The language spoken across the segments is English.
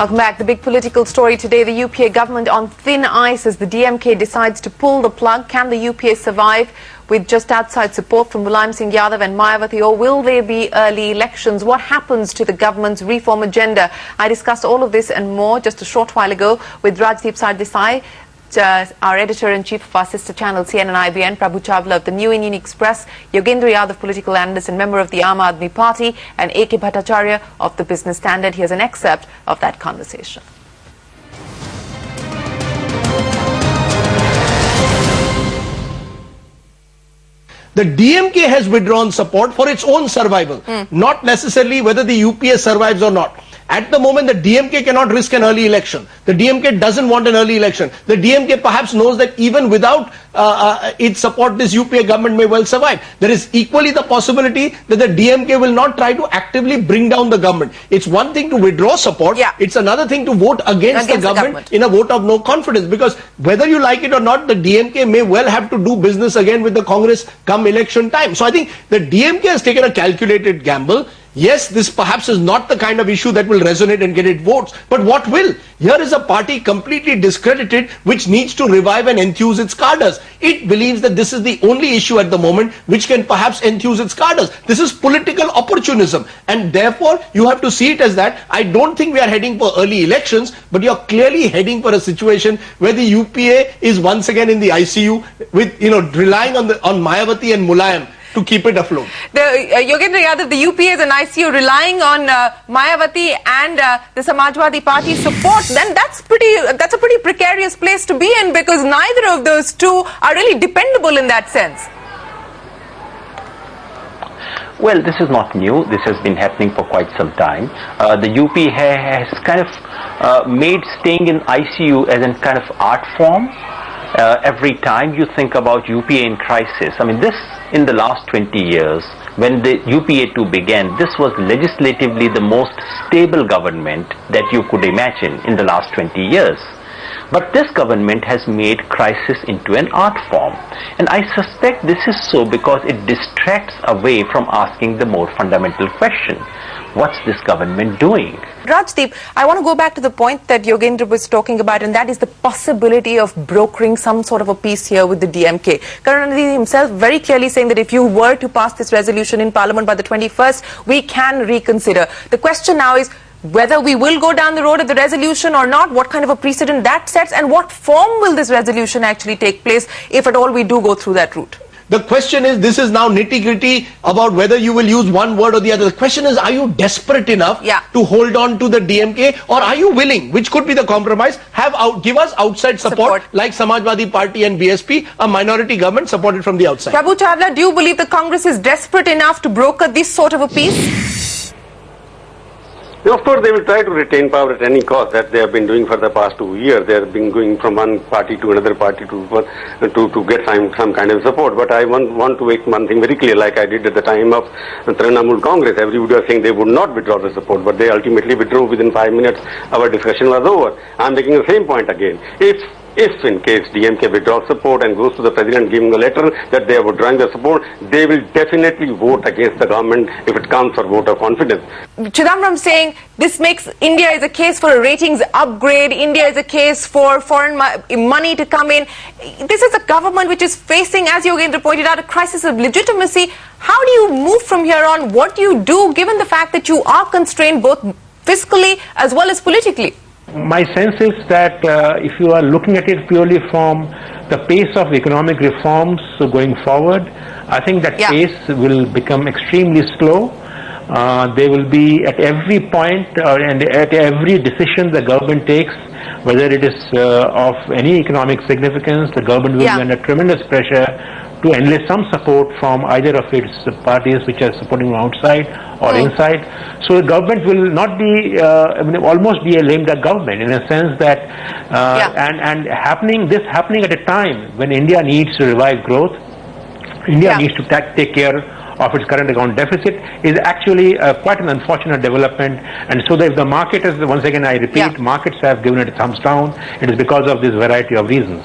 Welcome back. The big political story today, the UPA government on thin ice as the DMK decides to pull the plug. Can the UPA survive with just outside support from Mulayam Singh Yadav and Mayawati, or will there be early elections? What happens to the government's reform agenda? I discussed all of this and more just a short while ago with Rajdeep Sardesai, our editor-in-chief of our sister channel CNN-IBN, Prabhu Chawla of the New Indian Express, Yogendra, Yadav, political analyst and member of the Aadmi party, and A.K. Bhattacharya of the Business Standard. Here's an excerpt of that conversation. The DMK has withdrawn support for its own survival, not necessarily whether the UPA survives or not. At the moment, the DMK cannot risk an early election. The DMK doesn't want an early election. The DMK perhaps knows that even without its support, this UPA government may well survive. There is equally the possibility that the DMK will not try to actively bring down the government. It's one thing to withdraw support. It's another thing to vote against the government in a vote of no confidence. Because whether you like it or not, the DMK may well have to do business again with the Congress come election time. So I think the DMK has taken a calculated gamble. Yes, this perhaps is not the kind of issue that will resonate and get it votes, but what will? Here is a party completely discredited which needs to revive and enthuse its cadres. It believes that this is the only issue at the moment which can perhaps enthuse its cadres. This is political opportunism, and therefore you have to see it as that. I don't think we are heading for early elections, but you're clearly heading for a situation where the UPA is once again in the ICU with, relying on Mayawati and Mulayam to keep it afloat. Yogendra Yadav, the UPA is an ICU relying on Mayawati and the Samajwadi Party support. Then that's a pretty precarious place to be in, because neither of those two are really dependable in that sense. Well, this is not new. This has been happening for quite some time. The UP has kind of made staying in ICU as a kind of art form. Every time you think about UPA in crisis, I mean, this in the last 20 years, when the UPA2 began, this was legislatively the most stable government that you could imagine in the last 20 years. But this government has made crisis into an art form. And I suspect this is so because it distracts away from asking the more fundamental question. What's this government doing? Rajdeep, I want to go back to the point that Yogendra was talking about, and that is the possibility of brokering some sort of a peace here with the DMK. Karunanidhi himself very clearly saying that if you were to pass this resolution in Parliament by the 21st, we can reconsider. The question now is whether we will go down the road of the resolution or not, what kind of a precedent that sets, and what form will this resolution actually take place if at all we do go through that route. The question is, this is now nitty-gritty about whether you will use one word or the other. The question is, are you desperate enough to hold on to the DMK, or are you willing, which could be the compromise, give us outside support like Samajwadi Party and BSP, a minority government supported from the outside. Prabhu Chawla, do you believe the Congress is desperate enough to broker this sort of a peace? Of course, they will try to retain power at any cost. That they have been doing for the past 2 years. They have been going from one party to another party to get some kind of support. But I want to make one thing very clear, like I did at the time of Trinamool Congress. Everybody was saying they would not withdraw the support, but they ultimately withdrew. Within 5 minutes, our discussion was over. I am making the same point again. If in case DMK withdraws support and goes to the president giving a letter that they are withdrawing the support, they will definitely vote against the government if it comes for vote of confidence. Chidambaram saying this makes India is a case for a ratings upgrade, India is a case for foreign money to come in. This is a government which is facing, as Yogendra pointed out, a crisis of legitimacy. How do you move from here on? What do you do given the fact that you are constrained both fiscally as well as politically? My sense is that if you are looking at it purely from the pace of economic reforms going forward, I think that pace will become extremely slow. They will be at every point and at every decision the government takes, whether it is of any economic significance, the government will be under tremendous pressure to enlist some support from either of its parties which are supporting from outside or inside. So the government will not be, almost be a lame duck government in a sense that, this happening at a time when India needs to revive growth, India needs to take care of its current account deficit, is actually quite an unfortunate development. And so that if the market is, once again I repeat, markets have given it a thumbs down, it is because of this variety of reasons.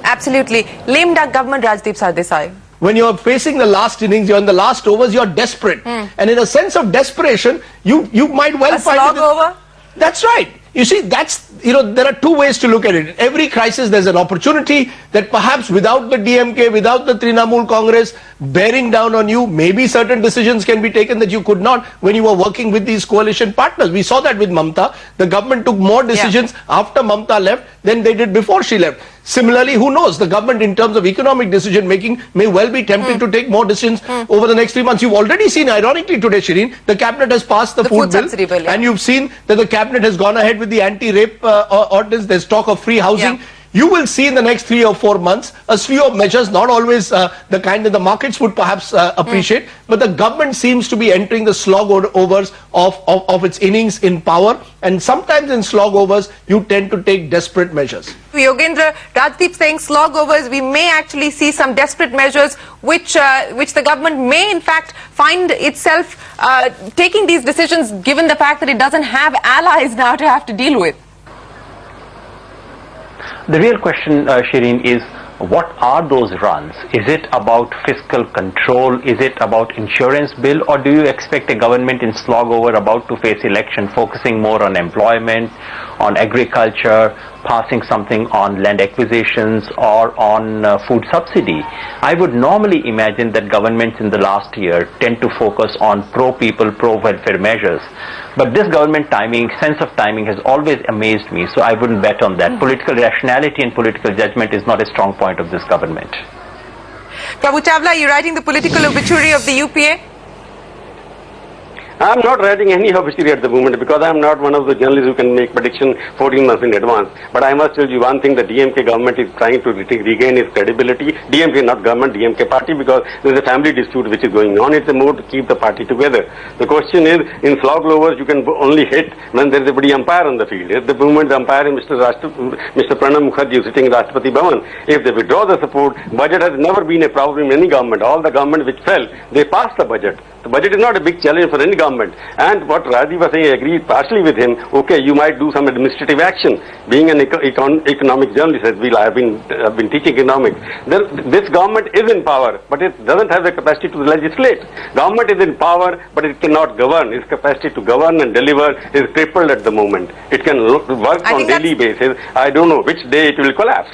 Absolutely. Lame duck government, Rajdeep Sardesai. When you're facing the last innings, you're in the last overs, you're desperate. And in a sense of desperation, you might well find it over? That's right. You see, there are two ways to look at it. In every crisis, there's an opportunity that perhaps without the DMK, without the Trinamool Congress bearing down on you, maybe certain decisions can be taken that you could not when you were working with these coalition partners. We saw that with Mamta. The government took more decisions after Mamta left than they did before she left. Similarly, who knows, the government in terms of economic decision making may well be tempted to take more decisions over the next 3 months. You've already seen, ironically today, Shereen, the cabinet has passed the food bill, and you've seen that the cabinet has gone ahead with the anti-rape ordinance. There's talk of free housing. You will see in the next 3 or 4 months a slew of measures, not always the kind that the markets would perhaps appreciate, but the government seems to be entering the slog overs of its innings in power, and sometimes in slog overs you tend to take desperate measures. Yogendra, Rajdeep saying slog overs, we may actually see some desperate measures which the government may in fact find itself taking these decisions given the fact that it doesn't have allies now to have to deal with. The real question, Shereen, is what are those runs? Is it about fiscal control? Is it about insurance bill? Or do you expect a government in slog over about to face election focusing more on employment, on agriculture, passing something on land acquisitions or on food subsidy? I would normally imagine that governments in the last year tend to focus on pro-people, pro-welfare measures. But this government sense of timing has always amazed me, so I wouldn't bet on that. Political rationality and political judgment is not a strong point of this government. Prabhu Chawla, you're writing the political obituary of the UPA? I'm not writing any obituary at the moment because I'm not one of the journalists who can make prediction 14 months in advance. But I must tell you one thing, the DMK government is trying to regain its credibility. DMK, not government, DMK party, because there's a family dispute which is going on. It's a move to keep the party together. The question is, in slog overs, you can only hit when there's a body umpire on the field. At the moment, the umpire is Mr. Pranab Mukherjee sitting in Rashtrapati Bhavan. If they withdraw the support, budget has never been a problem in any government. All the government which fell, they passed the budget. The budget is not a big challenge for any government. And what Rajdeep was saying, I agree partially with him. Okay, you might do some administrative action. Being an economic journalist, as I've been teaching economics, this government is in power, but it doesn't have the capacity to legislate. Government is in power, but it cannot govern. Its capacity to govern and deliver is crippled at the moment. It can work on daily basis. I don't know which day it will collapse.